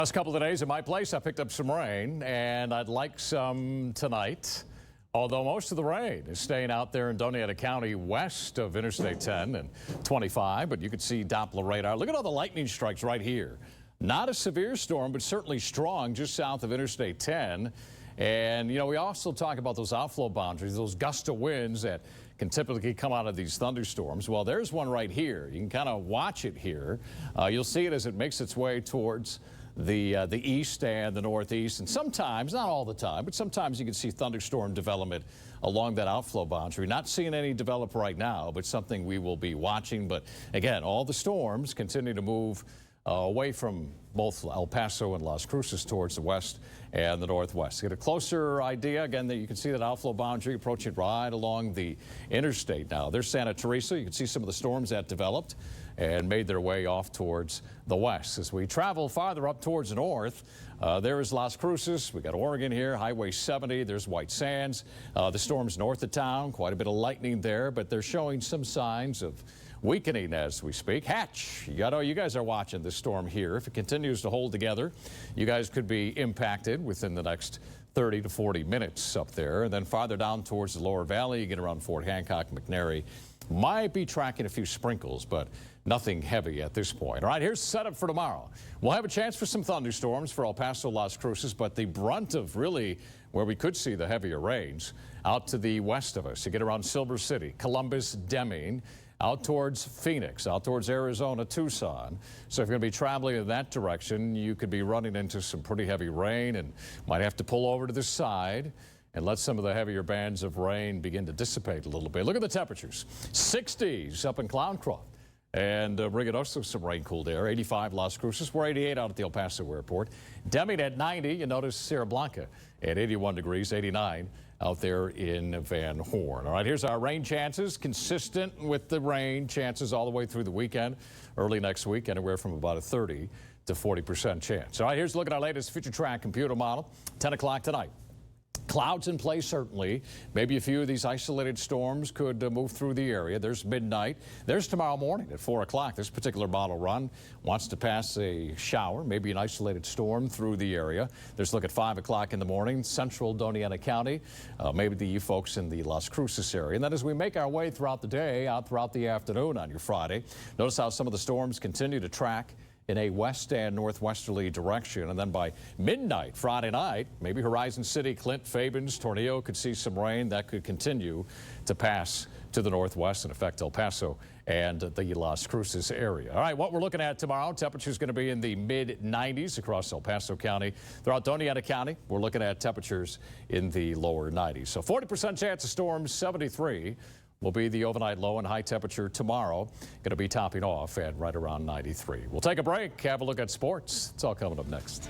Last couple of days at my place, I picked up some rain, and I'd like some tonight. Although most of the rain is staying out there in Doña County west of Interstate 10 and 25, but you can see Doppler radar. Look at all the lightning strikes right here. Not a severe storm, but certainly strong just south of Interstate 10. And, you know, we also talk about those outflow boundaries, those gust of winds that can typically come out of these thunderstorms. Well, there's one right here. You can kind of watch it here. You'll see it as it makes its way towards the east and the northeast, and sometimes, not all the time, but sometimes you can see thunderstorm development along that outflow boundary. Not seeing any develop right now, but something we will be watching. But again, all the storms continue to move away from both El Paso and Las Cruces towards the west and the northwest. Get a closer idea, again, that you can see that outflow boundary approaching right along the interstate now. There's Santa Teresa. You can see some of the storms that developed and made their way off towards the west. As we travel farther up towards the north, there is Las Cruces. We got Oregon here, Highway 70. There's White Sands. The storm's north of town. Quite a bit of lightning there, but they're showing some signs of weakening as we speak. Hatch, you guys are watching this storm here. If it continues to hold together, you guys could be impacted within the next 30 to 40 minutes up there. And then farther down towards the lower valley, you get around Fort Hancock, McNary. Might be tracking a few sprinkles, but nothing heavy at this point. All right, here's the setup for tomorrow. We'll have a chance for some thunderstorms for El Paso, Las Cruces, but the brunt of really where we could see the heavier rains out to the west of us. You get around Silver City, Columbus, Deming, out towards Phoenix, out towards Arizona, Tucson. So if you're going to be traveling in that direction, you could be running into some pretty heavy rain and might have to pull over to the side and let some of the heavier bands of rain begin to dissipate a little bit. Look at the temperatures. 60s up in Clowncroft. And Ruidoso, some rain cooled air. 85 Las Cruces. We're 88 out at the El Paso airport. Deming at 90. You notice Sierra Blanca at 81 degrees, 89 out there in Van Horn. All right, here's our rain chances. Consistent with the rain chances all the way through the weekend. Early next week, anywhere from about a 30 to 40% chance. All right, here's a look at our latest Future Track computer model. 10 o'clock tonight. Clouds in place, certainly. Maybe a few of these isolated storms could move through the area. There's midnight. There's tomorrow morning at 4 o'clock. This particular model run wants to pass a shower, maybe an isolated storm through the area. There's a look at 5 o'clock in the morning, central Doña County, maybe the folks in the Las Cruces area. And then as we make our way throughout the day, out throughout the afternoon on your Friday, notice how some of the storms continue to track in a west and northwesterly direction. And then by midnight Friday night, maybe Horizon City, Clint, Fabens, Tornillo could see some rain that could continue to pass to the northwest and affect El Paso and the Las Cruces area. All right, what we're looking at tomorrow, temperatures going to be in the mid-90s across El Paso County. Throughout Doña County, we're looking at temperatures in the lower 90s. So 40% chance of storms, 73 will be the overnight low, and high temperature tomorrow going to be topping off at right around 93. We'll take a break, have a look at sports. It's all coming up next.